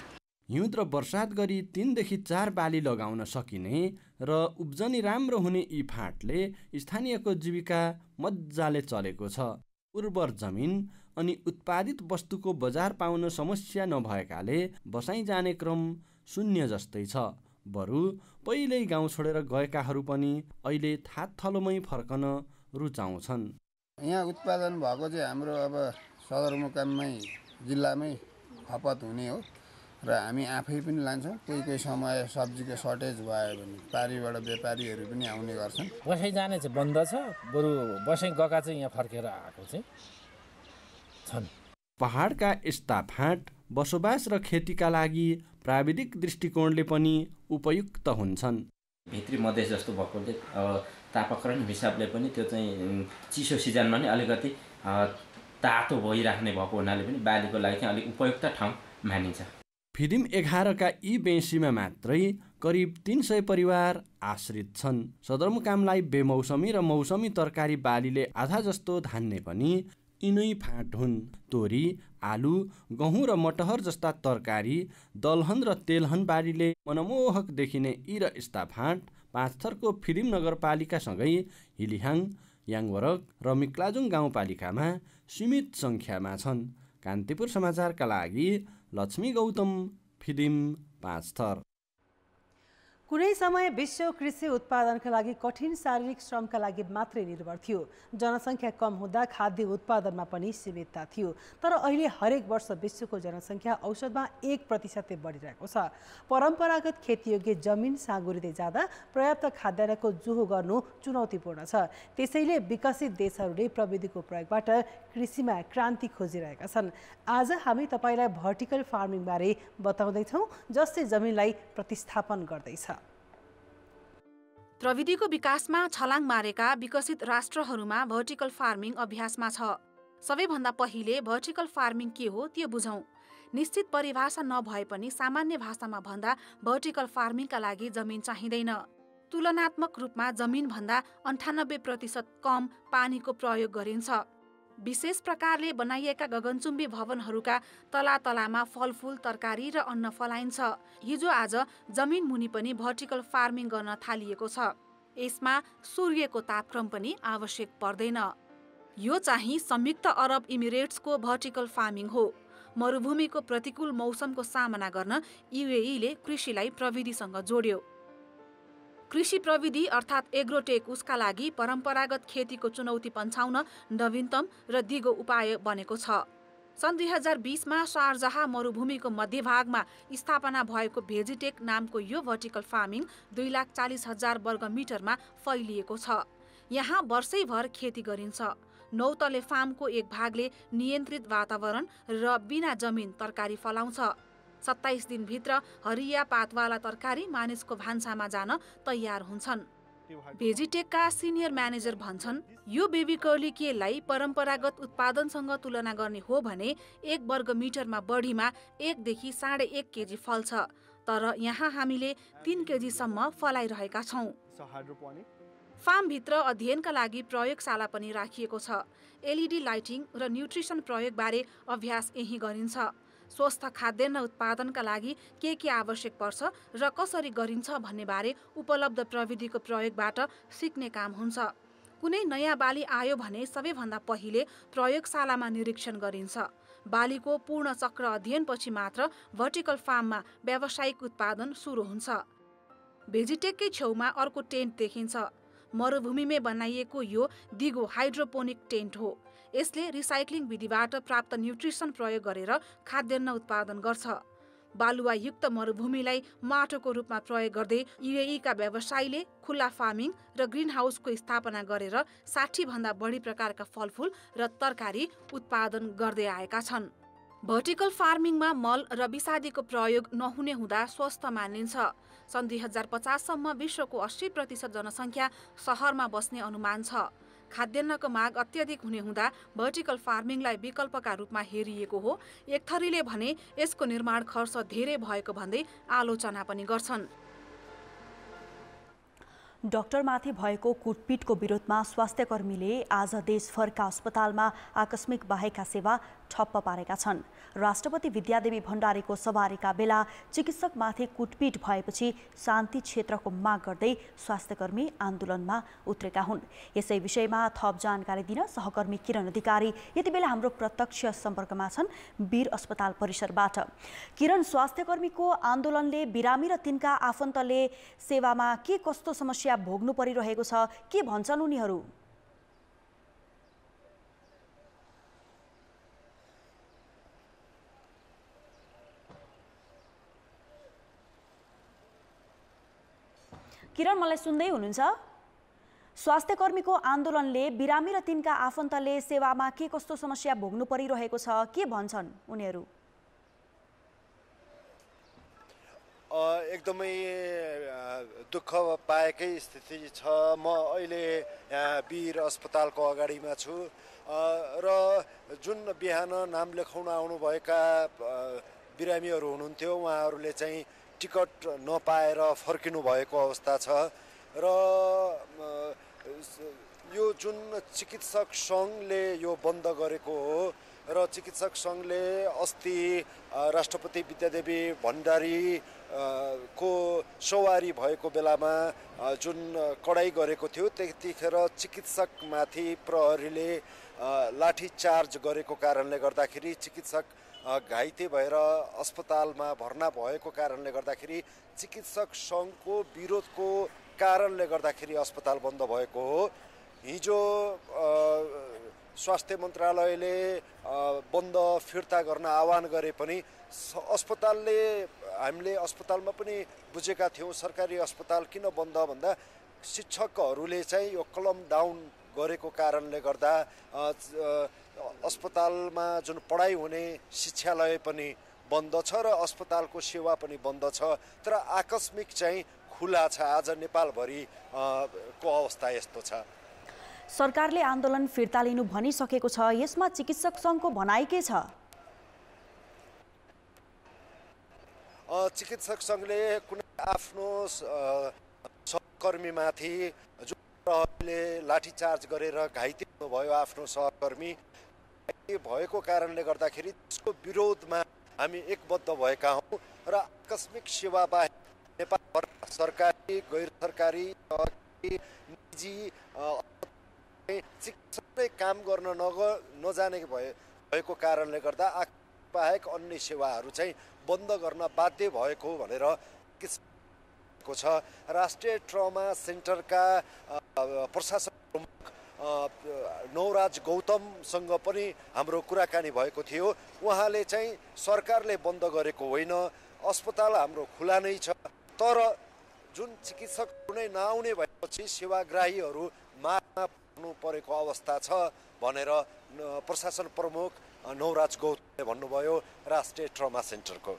हिउँद र बर्सात गरी 3 देखि 4 बाली लगाउन सकिने र उब्जनी राम्रो हुने यी फाँटले स्थानीयको जीविका मजाले चलेको छ। उर्वर जमिन अनि उत्पादित वस्तुको बजार पाउन समस्या नभएकाले बसाइ जाने क्रम शून्य जस्तै छ। बरु पहिल्यै गाउँ छोडेर गएकाहरू पनि अहिले थातथलोमै फर्कन रुचाउँछन्। यहाँ उत्पादन भएको चाहिँ हाम्रो अब सदरमुकाममै जिल्लामै खपत हुने हो र हामी आफै पनि लान्छौँ। कोही समय सब्जीको सर्टेज भयो भने पारीबाट व्यापारीहरू पनि आउने गर्छन्। बसाइ जाने चाहिँ बन्द छ, बरु बसाइ गएका चाहिँ यहाँ फर्केर आएको चाहिँ छन्। पहाडका यस्ता फाँट बसोबास र खेतीका लागि प्राविधिक दृष्टिकोणले पनि उपयुक्त हुन्छन्। भित्री मधेस जस्तो भएकोले तापक्रम हिसाबले पनि त्यो चाहिँ चिसो सिजनमा नै अलिकति तातो भइराख्ने भएको हुनाले पनि बालीको लागि चाहिँ अलिक उपयुक्त ठाउँ मानिन्छ। फिदिम 11 का यी बेँसीमा मात्रै करिब 300 परिवार आश्रित छन्। सदरमुकामलाई बेमौसमी र मौसमी तरकारी बालीले आधा जस्तो धान्ने पनि यिनै फाँट हुन्। तोरी, आलु, गहुँ र मटहर जस्ता तरकारी, दलहन र तेलहन बारीले मनमोहक देखिने यी र यस्ता फाँट पाँचथरको फिदिम नगरपालिकासँगै हिलिहाङ, याङवरक र मिक्लाजुङ गाउँपालिकामा सीमित सङ्ख्यामा छन्। कान्तिपुर समाचारका लागि लक्ष्मी गौतम, फिदिम, पाँचथर। कुनै समय विश्व कृषि उत्पादनका लागि कठिन शारीरिक श्रमका लागि मात्रै निर्भर थियो। जनसङ्ख्या कम हुँदा खाद्य उत्पादनमा पनि सीमितता थियो। तर अहिले हरेक वर्ष विश्वको जनसङ्ख्या औसतमा 1% बढिरहेको छ। परम्परागत खेतीयोग्य जमिन साँगुरिँदै जाँदा पर्याप्त खाद्यान्नको जुहो गर्नु चुनौतीपूर्ण छ। त्यसैले विकसित देशहरूले प्रविधिको प्रयोगबाट कृषिमा क्रान्ति खोजिरहेका छन्। आज हामी तपाईँलाई भर्टिकल फार्मिङबारे बताउँदैछौँ, जसले जमिनलाई प्रतिस्थापन गर्दैछ। प्रविधिको विकासमा छलाङ मारेका विकसित राष्ट्रहरूमा भर्टिकल फार्मिङ अभ्यासमा छ। सबैभन्दा पहिले भर्टिकल फार्मिङ के हो त्यो बुझौँ। निश्चित परिभाषा नभए पनि सामान्य भाषामा भन्दा भर्टिकल फार्मिङका लागि जमिन चाहिँदैन। तुलनात्मक रूपमा जमिनभन्दा 98% कम पानीको प्रयोग गरिन्छ। विशेष प्रकारले बनाइएका गगनचुम्बी भवनहरूका तला-तलामा फलफुल, तरकारी र अन्न फलाइन्छ। हिजो आज जमिन मुनि पनि भर्टिकल फार्मिङ गर्न थालिएको छ। यसमा सूर्यको तापक्रम पनि आवश्यक पर्दैन। यो चाहिँ संयुक्त अरब इमिरेट्सको भर्टिकल फार्मिङ हो। मरुभूमिको प्रतिकूल मौसमको सामना गर्न युएईले कृषिलाई प्रविधिसँग जोड्यो। कृषि प्रविधि अर्थात् एग्रोटेक उसका लागि परम्परागत खेतीको चुनौती पन्छाउन नवीनतम र दिगो उपाय बनेको छ। सन् 2020मा शारजाह मरुभूमिको मध्यभागमा स्थापना भएको भेजिटेक नामको यो भर्टिकल फार्मिङ 2,40,000 वर्ग मिटरमा फैलिएको छ। यहाँ वर्षैभर खेती गरिन्छ। 9 तले फार्मको एक भागले नियन्त्रित वातावरण र बिना जमिन तरकारी फलाउँछ। 27 दिनभित्र हरिया पातवाला तरकारी मानिसको भान्सामा जान तयार हुन्छन्। भेजिटेकका सिनियर म्यानेजर भन्छन्, यो बेबी कर्ली केलाई परम्परागत उत्पादनसँग तुलना गर्ने हो भने 1 वर्ग मिटरमा बढीमा 1 देखि 1.5 केजी फल्छ, तर यहाँ हामीले 3 केजीसम्म फलाइरहेका छौँ। फार्मभित्र अध्ययनका लागि प्रयोगशाला पनि राखिएको छ। एलइडी लाइटिङ र न्युट्रिसन प्रयोगबारे अभ्यास यही गरिन्छ। स्वस्थ खाद्यान्न उत्पादनका लागि के आवश्यक पर्छ र कसरी गरिन्छ भन्नेबारे उपलब्ध प्रविधिको प्रयोगबाट सिक्ने काम हुन्छ। कुनै नयाँ बाली आयो भने सबैभन्दा पहिले प्रयोगशालामा निरीक्षण गरिन्छ। बालीको पूर्ण चक्र अध्ययनपछि मात्र भर्टिकल फार्ममा व्यावसायिक उत्पादन सुरु हुन्छ। भेजिटेककै छेउमा अर्को टेन्ट देखिन्छ। मरुभूमिमै बनाइएको यो दिगो हाइड्रोपोनिक टेन्ट हो। यसले रिसाइक्लिङ विधिबाट प्राप्त न्युट्रिसन प्रयोग गरेर खाद्यान्न उत्पादन गर्छ। बालुवायुक्त मरुभूमिलाई माटोको रूपमा प्रयोग गर्दै युएईका व्यवसायीले खुल्ला फार्मिङ र ग्रिन हाउसको स्थापना गरेर 60 भन्दा बढी प्रकारका फलफुल र तरकारी उत्पादन गर्दै आएका छन्। भर्टिकल फार्मिङमा मल र विषादीको प्रयोग नहुने हुँदा स्वस्थ मानिन्छ। सन् 2050 सम्म विश्वको 80% जनसङ्ख्या सहरमा बस्ने अनुमान छ। खाद्यान्नको माग अत्यधिक हुने हुँदा भर्टिकल फार्मिङलाई विकल्पका रूपमा हेरिएको हो। एक थरीले भने यसको निर्माण खर्च धेरै भएको भन्दै आलोचना पनि गर्छन्। डाक्टरमाथि भएको कुटपिटको विरोधमा स्वास्थ्यकर्मीले आज देशभरका अस्पतालमा आकस्मिक बाहेकका सेवा ठप्प पारेका छन्। राष्ट्रपति विद्यादेवी भण्डारीको सवारीका बेला चिकित्सकमाथि कुटपिट भएपछि शान्ति क्षेत्रको माग गर्दै स्वास्थ्यकर्मी आन्दोलनमा उत्रेका हुन्। यसै विषयमा थप जानकारी दिन सहकर्मी किरण अधिकारी यति बेला हाम्रो प्रत्यक्ष सम्पर्कमा छन् वीर अस्पताल परिसरबाट। किरण, स्वास्थ्यकर्मीको आन्दोलनले बिरामी र तिनका आफन्तले सेवामा के कस्तो समस्या भोग्नु परिरहेको छ, के भन्छन् उनीहरू? किरण, मलाई सुन्दै हुनुहुन्छ? स्वास्थ्यकर्मीको आन्दोलनले बिरामी र तिनका आफन्तले सेवामा के कस्तो समस्या भोग्नु परिरहेको छ, के भन्छन् उनीहरू? एकदमै दुःख पाएकै स्थिति छ। म अहिले वीर अस्पतालको अगाडिमा छु र जुन बिहान नाम लेखाउन आउनुभएका बिरामीहरू हुनुहुन्थ्यो उहाँहरूले चाहिँ टिकट नपाएर फर्किनु भएको अवस्था छ र यो जुन चिकित्सक सङ्घले यो बन्द गरेको हो र चिकित्सक सङ्घले अस्ति राष्ट्रपति विद्यादेवी भण्डारी को सवारी भएको बेलामा जुन कडाई गरेको थियो त्यतिखेर चिकित्सकमाथि प्रहरीले लाठी चार्ज गरेको कारणले गर्दाखेरि चिकित्सक घाइते भएर अस्पतालमा भर्ना भएको कारणले गर्दाखेरि चिकित्सक सङ्घको विरोधको कारणले गर्दाखेरि अस्पताल बन्द भएको हो। हिजो स्वास्थ्य मन्त्रालयले बन्द फिर्ता गर्न आह्वान गरे पनि अस्पतालले हामीले अस्पतालमा पनि बुझेका थियौँ सरकारी अस्पताल किन बन्द भन्दा शिक्षकहरूले चाहिँ यो कलम डाउन गरेको कारणले गर्दा अस्पतालमा जुन पढाइ हुने शिक्षालय पनि बन्द छ र अस्पतालको सेवा पनि बन्द छ। तर आकस्मिक चाहिँ खुला छ। आज नेपालभरि को अवस्था यस्तो छ। सरकारले आन्दोलन फिर्ता लिनु भनिसकेको छ, यसमा चिकित्सक सङ्घको भनाइ के छ? चिकित्सक सङ्घले कुनै आफ्नो सहकर्मीमाथि जुन प्रहरीले लाठीचार्ज गरेर घाइते हुनुभयो आफ्नो सहकर्मी भएको कारणले गर्दाखेरि त्यसको विरोधमा हामी एकबद्ध भएका हौँ र आकस्मिक सेवा बाहेक नेपाल सरकारी गैर सरकारी निजी चिकित्सकले काम गर्न नजाने भएको कारणले गर्दा बाहेक अन्य सेवाहरू चाहिँ बन्द गर्न बाध्य भएको भनेर को छ। राष्ट्रिय ट्रमा सेन्टरका प्रशासक प्रमुख नवराज गौतमसँग पनि हाम्रो कुराकानी भएको थियो। उहाँले चाहिँ सरकारले बन्द गरेको होइन, अस्पताल हाम्रो खुला नै छ, तर जुन चिकित्सकहरू नै नआउने भएपछि सेवाग्राहीहरू मारमा पर्नु परेको अवस्था छ भनेर प्रशासन प्रमुख नवराज गौतमले भन्नुभयो राष्ट्रिय ट्रमा सेन्टरको।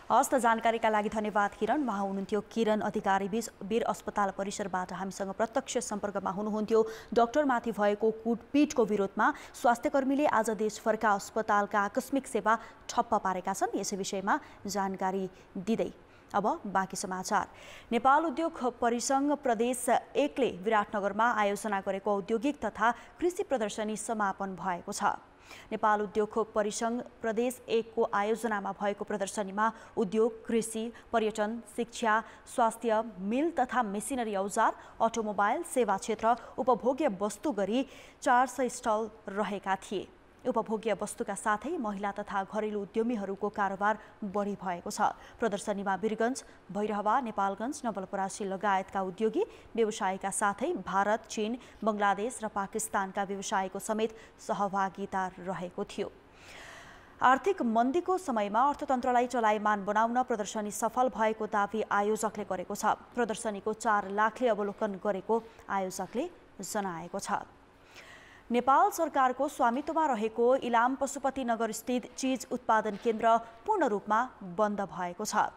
हस्त जानकारीका लागि धन्यवाद किरण। उहाँ हुनुहुन्थ्यो किरण अधिकारी वीर अस्पताल परिसरबाट हामीसँग प्रत्यक्ष सम्पर्कमा हुनुहुन्थ्यो। डाक्टरमाथि भएको कुटपिटको विरोधमा स्वास्थ्यकर्मीले आज देशभरका अस्पतालका आकस्मिक सेवा ठप्प पारेका छन्। यसै विषयमा जानकारी दिँदै अब बाँकी समाचार। नेपाल उद्योग परिसंघ प्रदेश 1 ले विराटनगरमा आयोजना गरेको औद्योगिक तथा कृषि प्रदर्शनी समापन भएको छ। नेपाल उद्योग परिसंघ प्रदेश 1 को आयोजनामा भएको प्रदर्शनीमा उद्योग, कृषि, पर्यटन, शिक्षा, स्वास्थ्य, मिल तथा मेसिनरी औजार, अटोमोबाइल, सेवा क्षेत्र, उपभोग्य वस्तु गरी 400 स्टल रहेका थिए। उपभोग्य वस्तुका साथै महिला तथा घरेलु उद्यमीहरूको कारोबार बढी भएको छ। प्रदर्शनीमा वीरगञ्ज, भैरहवा, नेपालगञ्ज, नवलपरासी लगायतका उद्योगी व्यवसायका साथै भारत, चीन, बङ्गलादेश र पाकिस्तानका व्यवसायको समेत सहभागिता रहेको थियो। आर्थिक मन्दीको समयमा अर्थतन्त्रलाई चलायमान बनाउन प्रदर्शनी सफल भएको दावी आयोजकले गरेको छ। प्रदर्शनीको 4 लाखले अवलोकन गरेको आयोजकले जनाएको छ। नेपाल सरकारको स्वामित्वमा रहेको इलाम पशुपति नगर स्थित चीज उत्पादन केन्द्र पूर्ण रूपमा बन्द भएको छ।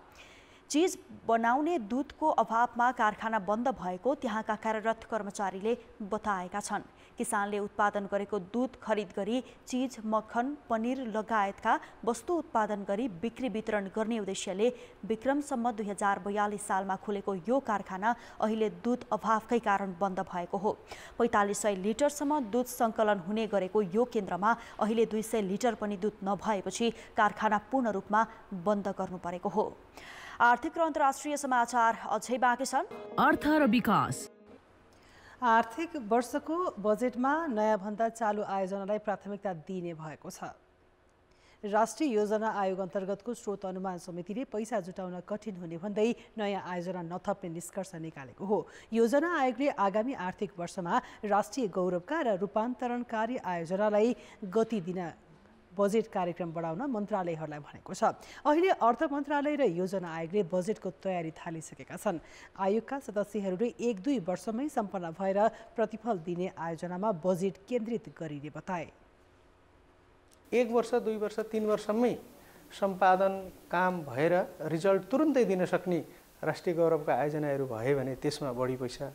चीज बनाउने दूधको अभावमा कारखाना बन्द भएको त्यहाँका कार्यरत कर्मचारीले बताएका छन्। किसानले उत्पादन गरेको दूध खरिद गरी चीज, मक्खन, पनिर लगायतका वस्तु उत्पादन गरी बिक्री वितरण गर्ने उद्देश्यले विक्रमसम्म 2042 सालमा खुलेको यो कारखाना अहिले दूध अभावकै कारण बन्द भएको हो। 4500 लिटरसम्म दूध सङ्कलन हुने गरेको यो केन्द्रमा अहिले 200 लिटर पनि दूध नभएपछि कारखाना पूर्ण रूपमा बन्द गर्नु परेको हो। आर्थिक र अन्तर्राष्ट्रिय समाचार अझै बाँकी छन्। अर्थ र विकास। आर्थिक वर्षको बजेटमा नयाँभन्दा चालु आयोजनालाई प्राथमिकता दिइने भएको छ। राष्ट्रिय योजना आयोग अन्तर्गतको स्रोत अनुमान समितिले पैसा जुटाउन कठिन हुने भन्दै नयाँ आयोजना नथप्ने निष्कर्ष निकालेको हो। योजना आयोगले आगामी आर्थिक वर्षमा राष्ट्रिय गौरवका र रूपान्तरणकारी आयोजनालाई गति दिन बजेट कार्यक्रम बढाउन मन्त्रालयहरूलाई भनेको छ। अहिले अर्थ मन्त्रालय र योजना आयोगले बजेटको तयारी थालिसकेका छन्। आयोगका सदस्यहरूले 1-2 वर्षमै सम्पन्न भएर प्रतिफल दिने आयोजनामा बजेट केन्द्रित गरिने बताए। 1 वर्ष, 2 वर्ष, 3 वर्षमै सम्पादन काम भएर रिजल्ट तुरुन्तै दिन सक्ने राष्ट्रिय गौरवका आयोजनाहरू भए भने त्यसमा बढी पैसा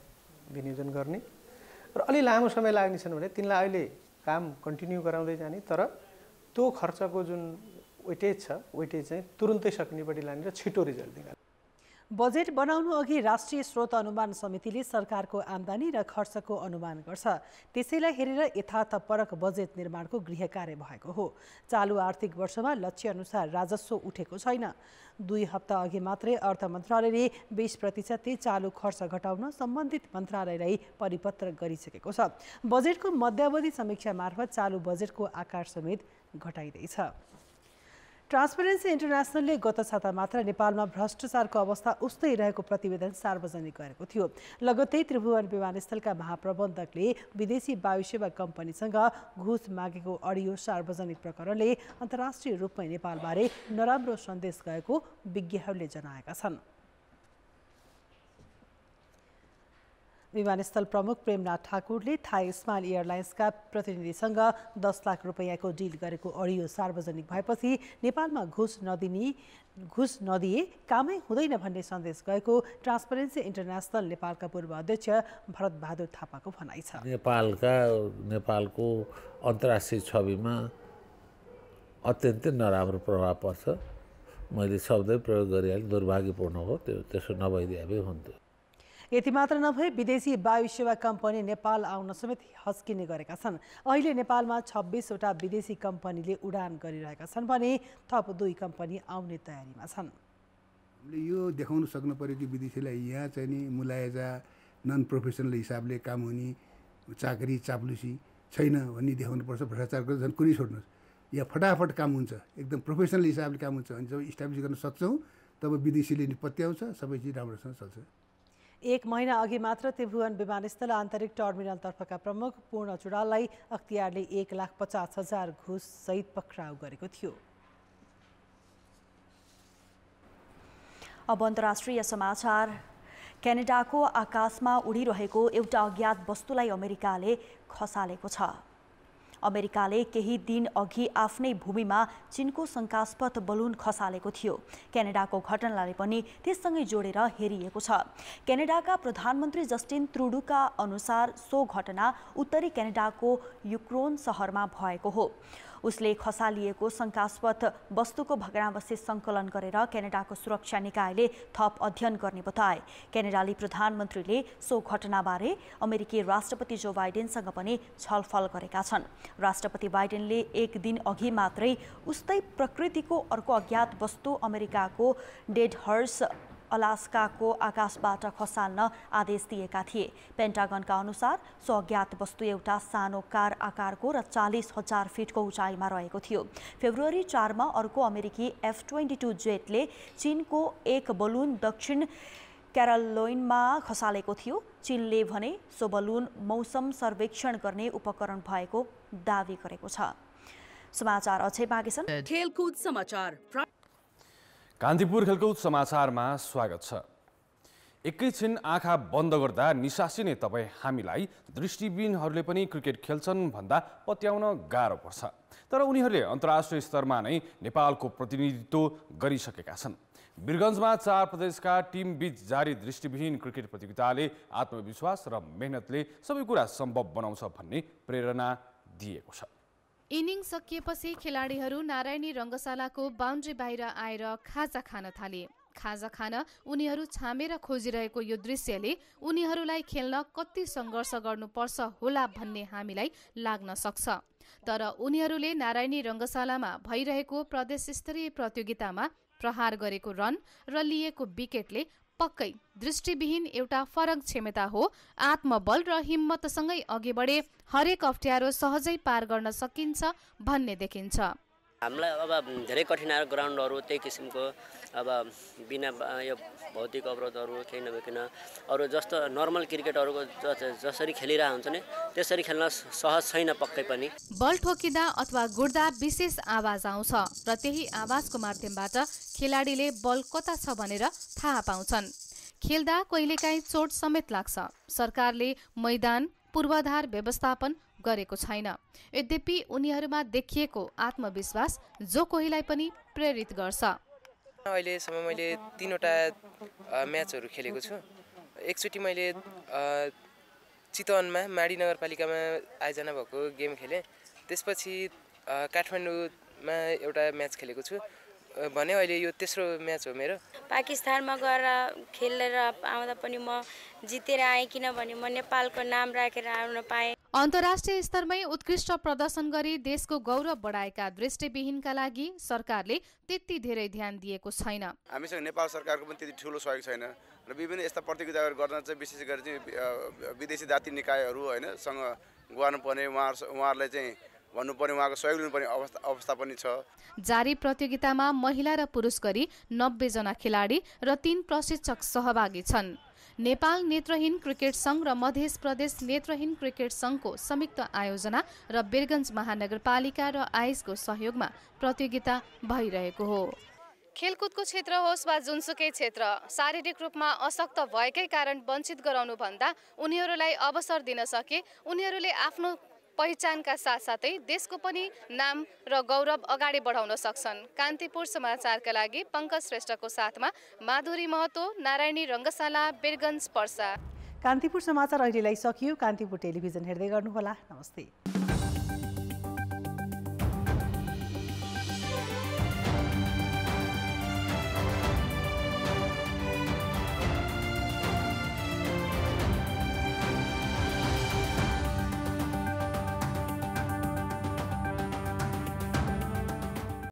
विनियोजन गर्ने र अलि लामो समय लाग्ने छन् भने तिनलाई अहिले काम कन्टिन्यू गराउँदै जाने, तर त्यो खर्चको जुन वेटेज छ वेटेज चाहिँ तुरुन्तै सक्नेपट्टि लाने र छिटो रिजल्ट निकाल्ने। बजेट बनाउनु अघि राष्ट्रिय स्रोत अनुमान समितिले सरकारको आम्दानी र खर्चको अनुमान गर्छ। त्यसैलाई हेरेर यथार्थपरक बजेट निर्माणको गृह कार्य भएको हो। चालु आर्थिक वर्षमा लक्ष्य अनुसार राजस्व उठेको छैन। 2 हप्ता अघि मात्रै अर्थ मन्त्रालयले 20% चालु खर्च घटाउन सम्बन्धित मन्त्रालयलाई परिपत्र गरिसकेको छ। बजेटको मध्यावधि समीक्षा मार्फत चालु बजेटको आकार समेत घटाइँदैछ। ट्रान्सपरेन्सी इन्टरनेसनलले गत साता मात्र नेपालमा भ्रष्टाचारको अवस्था उस्तै रहेको प्रतिवेदन सार्वजनिक गरेको थियो। लगत्तै त्रिभुवन विमानस्थलका महाप्रबन्धकले विदेशी वायुसेवा कम्पनीसँग घुस मागेको अडियो सार्वजनिक प्रकरणले अन्तर्राष्ट्रिय रूपमै नेपालबारे नराम्रो सन्देश गएको विज्ञहरूले जनाएका छन्। विमानस्थल प्रमुख प्रेमनाथ ठाकुरले थाई स्माइल एयरलाइन्सका प्रतिनिधिसँग 10 लाख रुपैयाँको डिल गरेको अडियो सार्वजनिक भएपछि नेपालमा घुस नदिए कामै हुँदैन भन्ने सन्देश गएको ट्रान्सपरेन्सी इन्टरनेसनल नेपालका पूर्व अध्यक्ष भरत बहादुर थापाको भनाइ छ। नेपालको अन्तर्राष्ट्रिय छविमा अत्यन्तै नराम्रो प्रभाव पर्छ। मैले शब्दै प्रयोग गरिहालेँ, दुर्भाग्यपूर्ण हो। त्यसो नभइदिए भए हुन्थ्यो। यति मात्र नभए विदेशी वायु सेवा कम्पनी नेपाल आउन समेत हस्किने गरेका छन्। अहिले नेपालमा 26 वटा विदेशी कम्पनीले उडान गरिरहेका छन् भने थप 2 कम्पनी आउने तयारीमा छन्। हामीले यो देखाउन सक्नु पर्यो कि विदेशीलाई यहाँ चाहिँ नि मुलायजा नन प्रोफेसनल हिसाबले काम हुने चाकरी चाप्लुसी छैन भन्ने देखाउनुपर्छ। भ्रष्टाचारको झन् कुनै छोड्नुहोस्, यहाँ फटाफट काम हुन्छ, एकदम प्रोफेसनल हिसाबले काम हुन्छ। अनि जब इस्टाब्लिस गर्न सक्छौँ तब विदेशीले नि पत्याउँछ, सबै चिज राम्रोसँग चल्छ। एक महिना अघि मात्र त्रिभुवन विमानस्थल आन्तरिक टर्मिनलतर्फका प्रमुख पूर्ण चुडाललाई अख्तियारले 1,50,000 घुस सहित पक्राउ गरेको थियो। अब अन्तर्राष्ट्रिय समाचार। क्यानाडाको आकाशमा उडिरहेको एउटा अज्ञात वस्तुलाई अमेरिकाले खसालेको छ। अमेरिकाले केही दिन अघि आफ्नै भूमिमा चीनको शङ्कास्पद बलुन खसालेको थियो। क्यानाडाको घटनालाई पनि त्यससँगै जोडेर हेरिएको छ। क्यानाडाका प्रधानमन्त्री जस्टिन ट्रुडोका अनुसार सो घटना उत्तरी क्यानाडाको युक्रोन सहरमा भएको हो। उसले खसालिएको शङ्कास्पद वस्तुको भग्नावशेष सङ्कलन गरेर क्यानाडाको सुरक्षा निकायले थप अध्ययन गर्ने बताए। क्यानाडाली प्रधानमन्त्रीले सो घटनाबारे अमेरिकी राष्ट्रपति जो बाइडेनसँग पनि छलफल गरेका छन्। राष्ट्रपति बाइडेनले एक दिन अघि मात्रै उस्तै प्रकृतिको अर्को अज्ञात वस्तु अमेरिकाको डेडहर्स अलास्काको आकाशबाट खसाल्न आदेश दिएका थिए। पेन्टागनका अनुसार सो अज्ञात वस्तु एउटा सानो कार आकारको र 40,000 फिटको उचाइमा रहेको थियो। फेब्रुअरी 4 मा अर्को अमेरिकी F-22 जेटले चीनको एक बलुन दक्षिण क्यारोलाइनमा खसालेको थियो। चीनले भने सो बलुन मौसम सर्वेक्षण गर्ने उपकरण भएको दावी गरेको छ। समाचार अझै बाँकी छन्। खेलकुद समाचार। कान्तिपुर खेलकुद समाचारमा स्वागत छ। एकैछिन आँखा बन्द गर्दा निसासिने तपाईँ हामीलाई दृष्टिविहीनहरूले पनि क्रिकेट खेल्छन् भन्दा पत्याउन गाह्रो पर्छ। तर उनीहरूले अन्तर्राष्ट्रिय स्तरमा नै नेपालको प्रतिनिधित्व गरिसकेका छन्। वीरगञ्जमा 4 प्रदेशका टिमबीच जारी दृष्टिविहीन क्रिकेट प्रतियोगिताले आत्मविश्वास र मेहनतले सबै कुरा सम्भव बनाउँछ भन्ने प्रेरणा दिएको छ। इनिङ सकिएपछि खेलाडीहरू नारायणी रङ्गशालाको बााउन्ड्री बाहिर आएर खाजा खान थाले। खाजा खान उनीहरू छामेर खोजिरहेको यो दृश्यले उनीहरूलाई खेल्न कति सङ्घर्ष गर्नुपर्छ होला भन्ने हामीलाई लाग्न सक्छ। तर उनीहरूले नारायणी रङ्गशालामा भइरहेको प्रदेश स्तरीय प्रतियोगितामा प्रहार गरेको रन र लिएको विकेटले पक्कै दृष्टिविहीन एउटा फरक क्षमता हो। आत्मबल र हिम्मतसँगै अघि बढे हरेक अप्ठ्यारो सहजै पार गर्न सकिन्छ भन्ने देखिन्छ। हामीलाई अब धेरै कठिन ग्राउन्डहरू त्यही किसिमको अब बिना यो भौतिक अवरोधहरू केही नभइकन अरू जस्तो नर्मल क्रिकेटहरूको जसरी खेलिरहेको हुन्छ नि त्यसरी खेल्न सहज छैन पक्कै पनि। बल ठोकिँदा अथवा गुड्दा विशेष आवाज आउँछ र त्यही आवाजको माध्यमबाट खेलाडीले बल कता छ भनेर थाहा पाउँछन्। खेल्दा कहिलेकाहीँ चोट समेत लाग्छ। सरकारले मैदान पूर्वाधार व्यवस्थापन गरेको छैन। यद्यपि उनीहरूमा देखिएको आत्मविश्वास जो कोहीलाई पनि प्रेरित गर्छ। अहिलेसम्म मैले 3वटा म्याचहरू खेलेको छु। एकचोटि मैले चितवनमा माडी नगरपालिकामा आयोजना भएको गेम खेलेँ। त्यसपछि काठमाडौँमा एउटा म्याच खेलेको छु भने अहिले यो तेस्रो म्याच हो मेरो। पाकिस्तानमा गएर खेलेर आउँदा पनि म जितेर आएँ किनभने म नेपालको नाम राखेर आउन पाएँ। अन्तर्राष्ट्रिय स्तरमै उत्कृष्ट प्रदर्शन गरी देशको गौरव बढाएका दृष्टिविहीनका लागि सरकारले त्यति धेरै ध्यान दिएको छैन। हामीसँग नेपाल सरकारको पनि त्यति ठुलो सहयोग छैन र विभिन्न यस्ता प्रतियोगिताहरू गर्न चाहिँ विशेष गरी चाहिँ विदेशी जाति निकायहरू हैन सँग गर्नुपर्ने उहाँहरूलाई चाहिँ भन्नुपर्ने उहाँको सहयोग लिनुपर्ने अवस्था पनि छ। जारी प्रतियोगितामा महिला र पुरुष गरी 90 जना खेलाडी र 3 प्रशिक्षक सहभागी छन्। नेपाल नेत्रहीन क्रिकेट संघ र मध्य प्रदेश नेत्रहीन क्रिकेट संघको संयुक्त आयोजना र वीरगञ्ज महानगरपालिका र आइसको सहयोगमा प्रतियोगिता भइरहेको हो। खेलकुदको क्षेत्र होस् वा जुनसुकै क्षेत्र, शारीरिक रूपमा अशक्त भएकै कारण वञ्चित गराउनु भन्दा उनीहरूलाई अवसर दिन सके उनीहरूले आफ्नो पहिचानका साथसाथै देशको पनि नाम र गौरव अगाडि बढाउन सक्छन्। कान्तिपुर समाचारका लागि पंकज श्रेष्ठको साथमा माधुरी महतो, नारायणी रङ्गशाला, वीरगञ्ज पर्सा। कान्तिपुर समाचार अहिलेलाई सकियो। कान्तिपुर टेलिभिजन हेर्दै गर्नुहोला। नमस्ते।